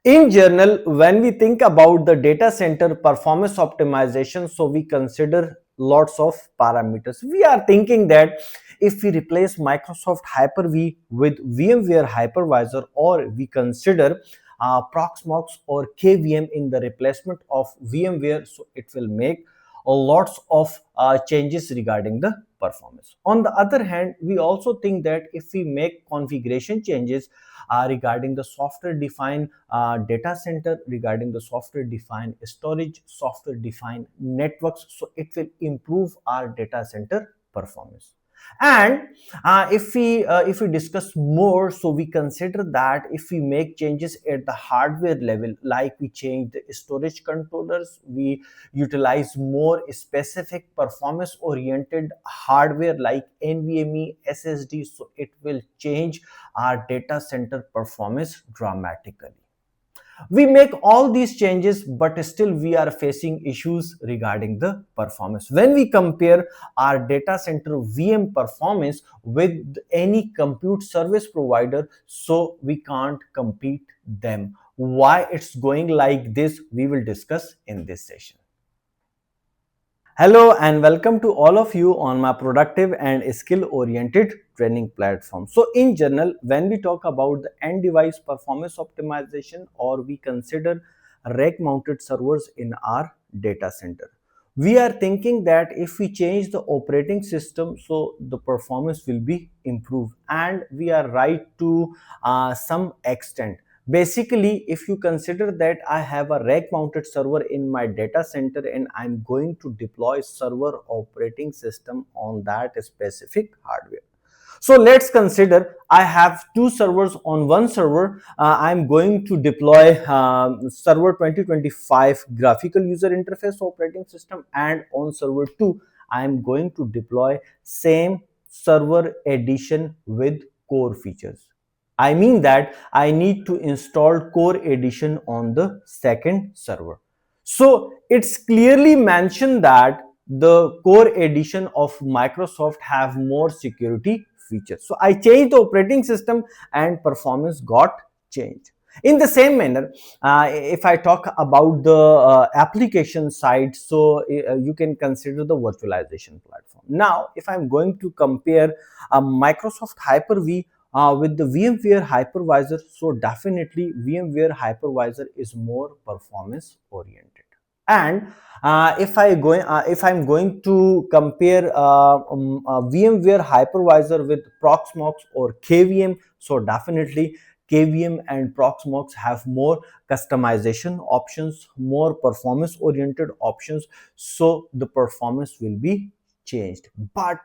In general, when we think about the data center performance optimization, so we consider lots of parameters. We are thinking that if we replace Microsoft Hyper-V with VMware Hypervisor, or we consider Proxmox or KVM in the replacement of VMware, so it will make lots of changes regarding the performance. On the other hand, we also think that if we make configuration changes regarding the software defined data center, regarding the software defined storage, software defined networks, so it will improve our data center performance. And if we discuss more, so we consider that if we make changes at the hardware level, like we change the storage controllers, we utilize more specific performance oriented hardware like NVMe SSD, so it will change our data center performance dramatically. We make all these changes, but still we are facing issues regarding the performance. When we compare our data center VM performance with any compute service provider, so we can't compete them. Why it's going like this, we will discuss in this session. Hello and welcome to all of you on my productive and skill oriented training platform. So in general, when we talk about the end device performance optimization, or we consider rack mounted servers in our data center, we are thinking that if we change the operating system, so the performance will be improved, and we are right to some extent. Basically, if you consider that I have a rack mounted server in my data center and I'm going to deploy server operating system on that specific hardware. So let's consider I have two servers. On one server, I'm going to deploy server 2025 graphical user interface operating system, and on server 2, I'm going to deploy same server edition with core features. I mean that I need to install Core Edition on the second server. So it's clearly mentioned that the Core Edition of Microsoft have more security features. So I changed the operating system and performance got changed. In the same manner, if I talk about the application side, so you can consider the virtualization platform. Now, if I'm going to compare Microsoft Hyper-V with the VMware hypervisor, so definitely VMware hypervisor is more performance oriented. And if I'm going to compare VMware hypervisor with Proxmox or KVM, so definitely KVM and Proxmox have more customization options, more performance oriented options, so the performance will be changed. But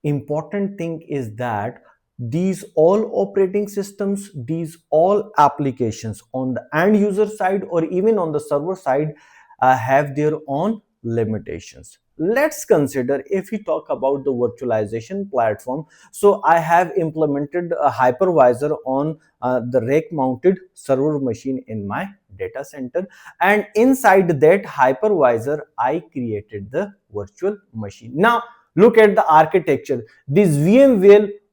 important thing is that these all operating systems, these all applications on the end user side or even on the server side have their own limitations. Let's consider if we talk about the virtualization platform. So I have implemented a hypervisor on the rack mounted server machine in my data center, and inside that hypervisor I created the virtual machine. Now look at the architecture. This VM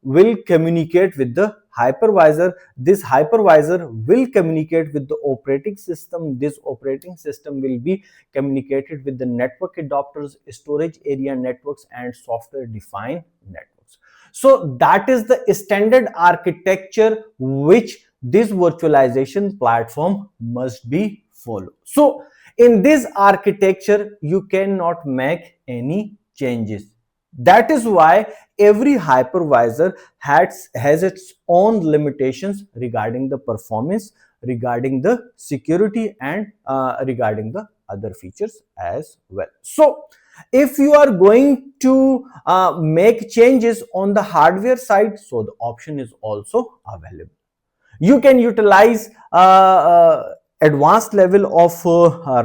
will communicate with the hypervisor. This hypervisor will communicate with the operating system. This operating system will be communicated with the network adapters, storage area networks, and software defined networks. So that is the standard architecture which this virtualization platform must be followed. So in this architecture, you cannot make any changes. That is why every hypervisor has its own limitations regarding the performance, regarding the security, and regarding the other features as well. So if you are going to make changes on the hardware side, so the option is also available. You can utilize advanced level of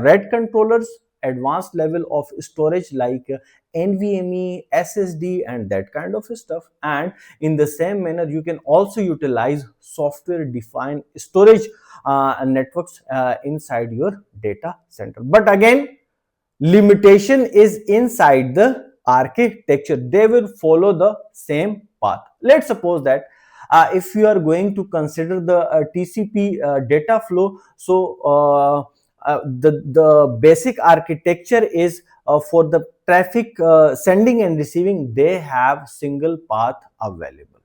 RAID controllers, advanced level of storage like NVMe, SSD, and that kind of stuff. And in the same manner, you can also utilize software defined storage networks inside your data center. But again, limitation is inside the architecture. They will follow the same path. Let's suppose that if you are going to consider the TCP data flow, so the basic architecture is for the traffic sending and receiving, they have single path available.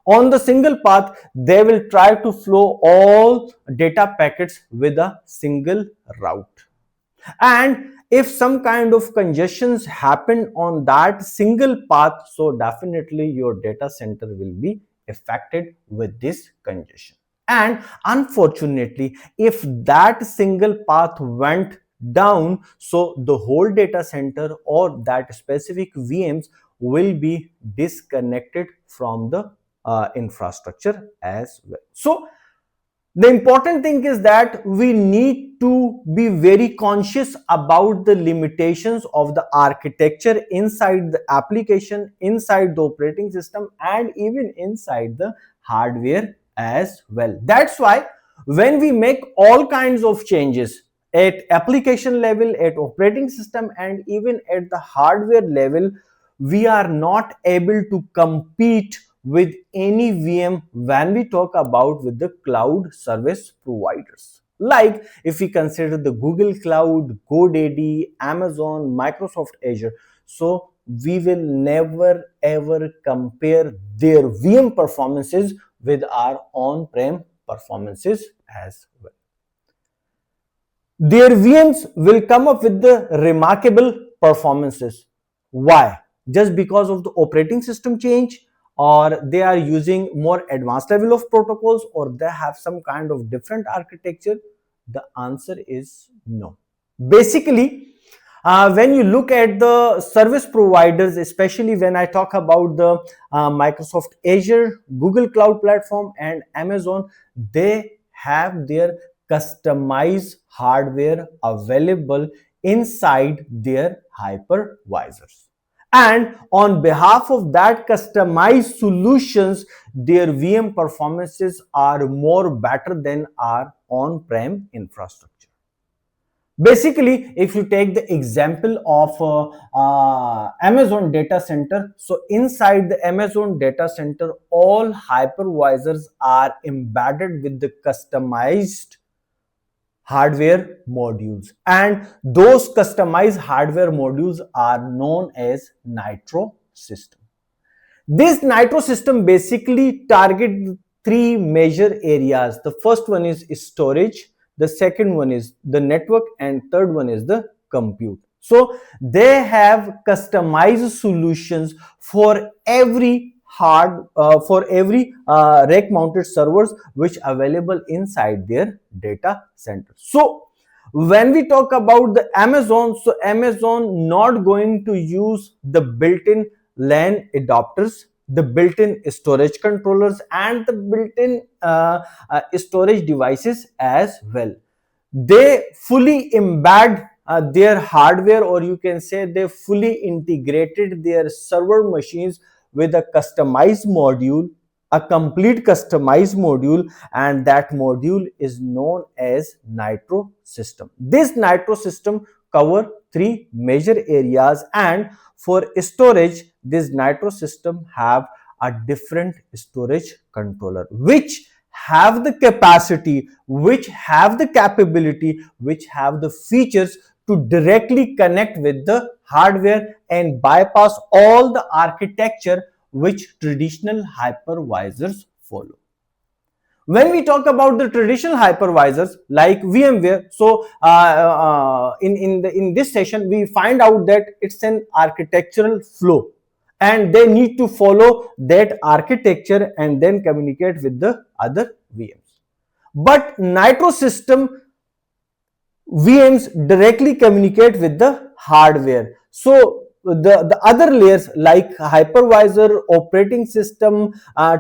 On the single path, they will try to flow all data packets with a single route. And if some kind of congestions happen on that single path, so definitely your data center will be affected with this congestion. And unfortunately, if that single path went down, so the whole data center or that specific VMs will be disconnected from the infrastructure as well. So the important thing is that we need to be very conscious about the limitations of the architecture inside the application, inside the operating system, and even inside the hardware as well. That's why when we make all kinds of changes at application level, at operating system, and even at the hardware level, we are not able to compete with any VM when we talk about with the cloud service providers. Like if we consider the Google Cloud, GoDaddy, Amazon, Microsoft Azure, so we will never ever compare their VM performances with our on-prem performances as well. Their VMs will come up with the remarkable performances. Why? Just because of the operating system change, or they are using more advanced level of protocols, or they have some kind of different architecture? The answer is no. Basically, when you look at the service providers, especially when I talk about the Microsoft Azure, Google Cloud Platform, and Amazon, they have their customized hardware available inside their hypervisors. And on behalf of that customized solutions, their VM performances are more better than our on-prem infrastructure. Basically, if you take the example of Amazon data center, so inside the Amazon data center, all hypervisors are embedded with the customized hardware modules, and those customized hardware modules are known as Nitro system. This Nitro system basically target three major areas. The first one is storage, the second one is the network, and third one is the compute. So they have customized solutions for every rack mounted servers which available inside their data center. So when we talk about the Amazon, so Amazon not going to use the built-in LAN adapters, the built-in storage controllers, and the built-in storage devices as well. They fully embed their hardware, or you can say they fully integrated their server machines with a customized module, a complete customized module, and that module is known as Nitro system. This Nitro system cover three major areas, and for storage, this Nitro system have a different storage controller which have the capacity, which have the capability, which have the features to directly connect with the hardware and bypass all the architecture which traditional hypervisors follow. When we talk about the traditional hypervisors like VMware, so in this session we find out that it's an architectural flow, and they need to follow that architecture and then communicate with the other VMs. But Nitro system VMs directly communicate with the hardware. So the other layers like hypervisor, operating system,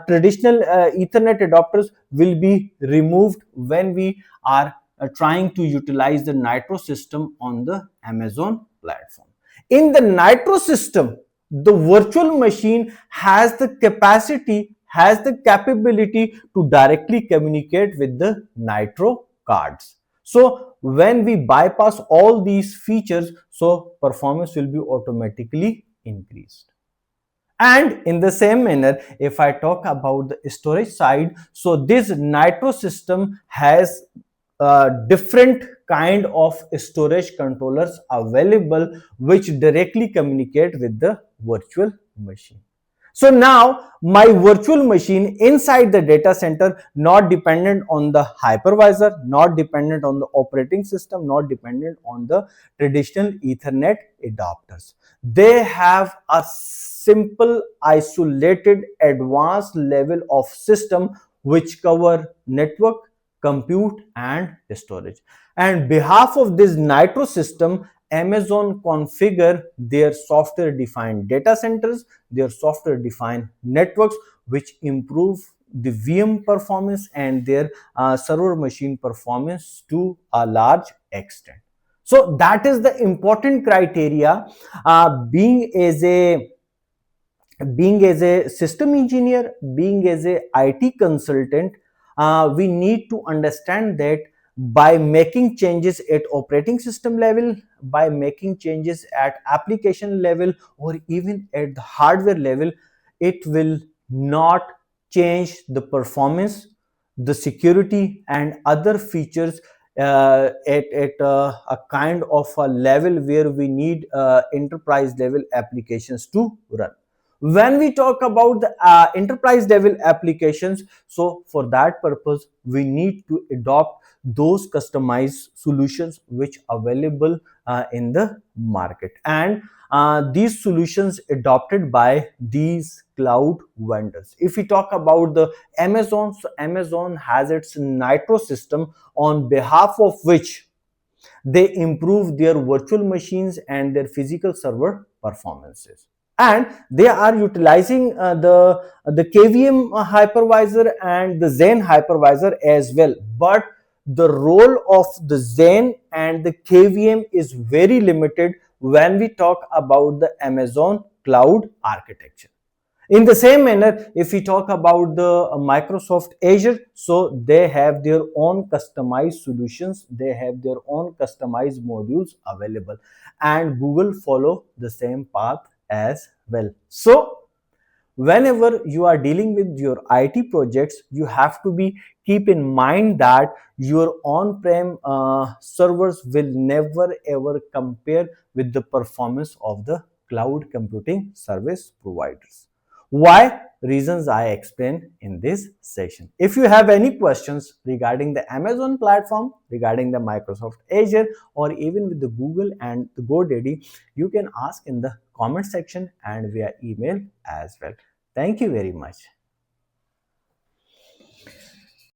traditional Ethernet adapters will be removed when we are trying to utilize the Nitro system on the Amazon platform. In the Nitro system, the virtual machine has the capacity, has the capability to directly communicate with the Nitro cards. So when we bypass all these features, so performance will be automatically increased. And in the same manner, if I talk about the storage side, so this Nitro system has different kind of storage controllers available which directly communicate with the virtual machine. So now my virtual machine inside the data center not dependent on the hypervisor, not dependent on the operating system, not dependent on the traditional Ethernet adapters. They have a simple, isolated, advanced level of system which cover network, compute and storage. And behalf of this Nitro system, Amazon configure their software defined data centers, their software defined networks, which improve the VM performance and their server machine performance to a large extent. So that is the important criteria. Being as a system engineer, being as a IT consultant, we need to understand that by making changes at operating system level, by making changes at application level, or even at the hardware level, it will not change the performance, the security and other features at a kind of a level where we need enterprise level applications to run. When we talk about the enterprise level applications, so for that purpose we need to adopt those customized solutions which available in the market, and these solutions adopted by these cloud vendors. If we talk about the Amazon, so Amazon has its Nitro system on behalf of which they improve their virtual machines and their physical server performances, and they are utilizing the KVM hypervisor and the Zen hypervisor as well. But the role of the Zen and the KVM is very limited when we talk about the Amazon cloud architecture. In the same manner, if we talk about the Microsoft Azure, so they have their own customized solutions, they have their own customized modules available, and Google follow the same path as well. So whenever you are dealing with your IT projects, you have to be keep in mind that your on-prem servers will never ever compare with the performance of the cloud computing service providers. Why? Reasons I explained in this session. If you have any questions regarding the Amazon platform, regarding the Microsoft Azure, or even with the Google and the GoDaddy, you can ask in the comment section and via email as well. Thank you very much.